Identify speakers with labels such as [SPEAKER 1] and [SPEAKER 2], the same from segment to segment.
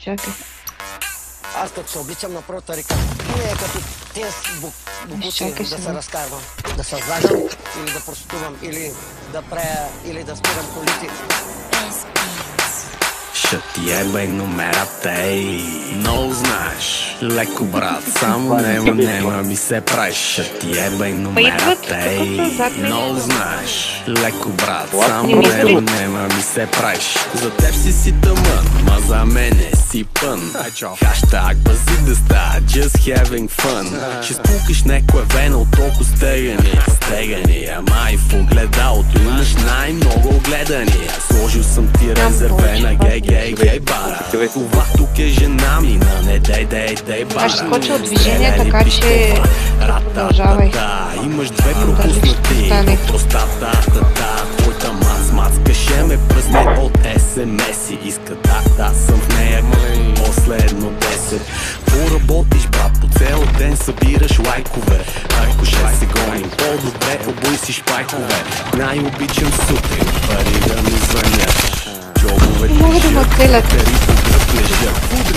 [SPEAKER 1] Чакай.
[SPEAKER 2] Аз като се обличам на първата река, не е като тези букуци да се разкарвам, да се зажам или да простувам, или да правя, или да спирам колите.
[SPEAKER 3] Ще ти ебай номерата, ей, много знаеш, леко брат, само нема ми се правиш. Ще ти ебай номерата, ей, много знаеш, леко брат, само нема ми се правиш. За теб си тъмън, ма за мене си пън. Хаштаг бази да ста, just having fun. Ще спукаш некое вено от толкова стегани, ама и в огледалото имаш най-много гледания. Сложил съм ти резервена гей бара. Това тук е жена ми на не дей бара.
[SPEAKER 1] Аз ще скоча от движение, така че продължавай.
[SPEAKER 3] Имаш две пропуснати простата, твоята мацка ще ме пръсне от SMS-и. Иска да съм в нея последно 10. Поработиш брат, по цел ден събираш лайкове. Ако ще се гоним, по-добре обуй си шпайкове. Най-обичам сутрин, пари да ми звънят.
[SPEAKER 1] Мога да ме целят.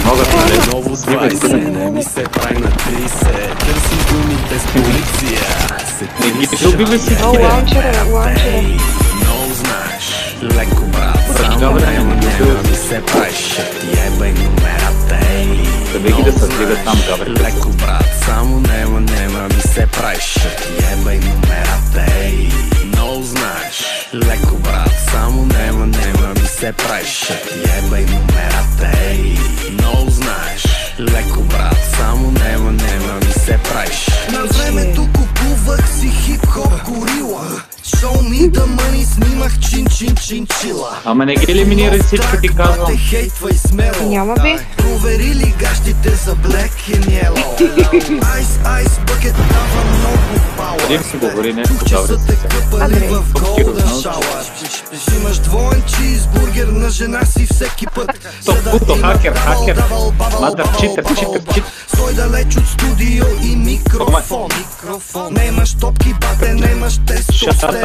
[SPEAKER 3] Могат нали ново 20, не ми се прави на 30. Търсим думите с полиция.
[SPEAKER 1] Лаунчера.
[SPEAKER 3] Много знаеш, леко брат, само нема ми се правиш. Ще ти ебай номерата, ей. Много знаеш, леко брат, само нема ми се правиш. Ще ти ебай номерата, ей. Много знаеш, леко брат, само нема ми се правиш. Ще ти ебай номерата, ей. Много знаеш, леко брат, само нема ми се правиш.
[SPEAKER 2] На времето купувах си хип-хоп горила. Show me the money, снимах чин-чин-чин-чила.
[SPEAKER 4] Ама не ги елиминирай всичко, ти казвам.
[SPEAKER 1] Няма би.
[SPEAKER 2] Проверили гащите за Black and Yellow. Ice bucket дава много пауър.
[SPEAKER 4] Къде си говори нещо добре?
[SPEAKER 2] Куче са те къпали в Golden Shower. Имаш двоен чизбургер на жена си всеки път.
[SPEAKER 4] Путо, хакер. Мадър, читър.
[SPEAKER 2] Стой далеч от студио и микрофон. Немаш топки, бате, немаш тестостерон.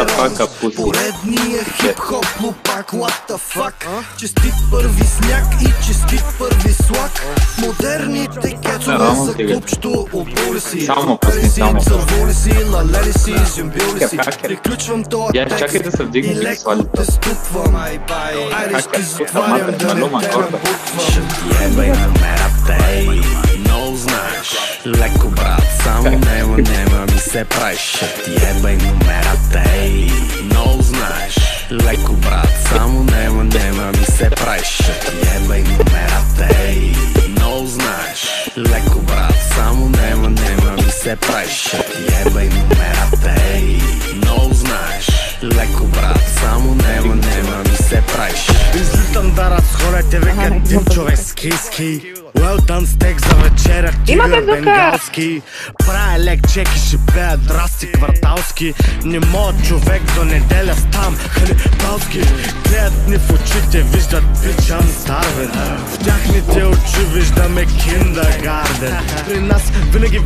[SPEAKER 2] Поредния хип-хоп лупак, what the fuck. Честит първи сняг и честит първи слак. Модерните кецове за клубчето оболи си. Пари си, църволи си, лалели си, жембили си. Приключвам тоя текст и леко те ступвам. Айде ще затварям да не те набутвам.
[SPEAKER 3] Ще ти ебай номерата, ей. Много знаеш, леко брат, само нема ми се правиш. Ще ти ебай номерата, ей. Много знаеш, леко брат, само нема ми се правиш. Ще ти ебай номерата, ей. Много знаеш, леко брат, само нема ми се правиш. Ще ти ебай номерата, ей. Много знаеш, леко брат, само нема ми се правиш.
[SPEAKER 2] Излитам да разходя, те викат тип човек ски. Well done стек за вечеря, тигър бенгалски. Правя лек чек и ще пея драсти кварталски. Не мога човек до неделя стам халибалски. Гледат ни в очите, виждат бичан старвен. В тяхните очи виждаме киндагарден. При нас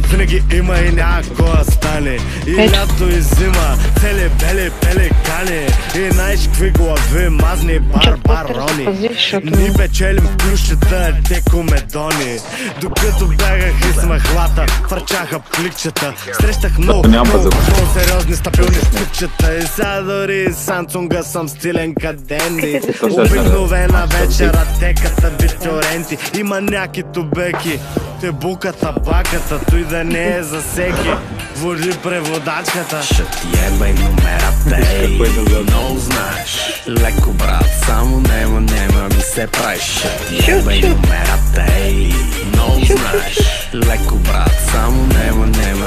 [SPEAKER 2] винаги има и някоя стане. И лято и зима, цели бели пеликани. И знаеш какви глави, мазни барбарони. Ни печелим плющата, те комедони. Докато бягах и с махлата, хвърчаха пликчета. Срещах много сериозни стабилни стъпчета. И сега дори Самсунга съм стилен каденди. Обикновена вечера, теката битюренти. Има няки тубеки, те буката, баката, той да не е за всеки. Води преводачката.
[SPEAKER 3] Ще ти ебай номерата, ей. Много знаеш, леко брат, само нема ми се правиш. Ще ти ебай номерата, ей. Много знаеш, леко брат, само нема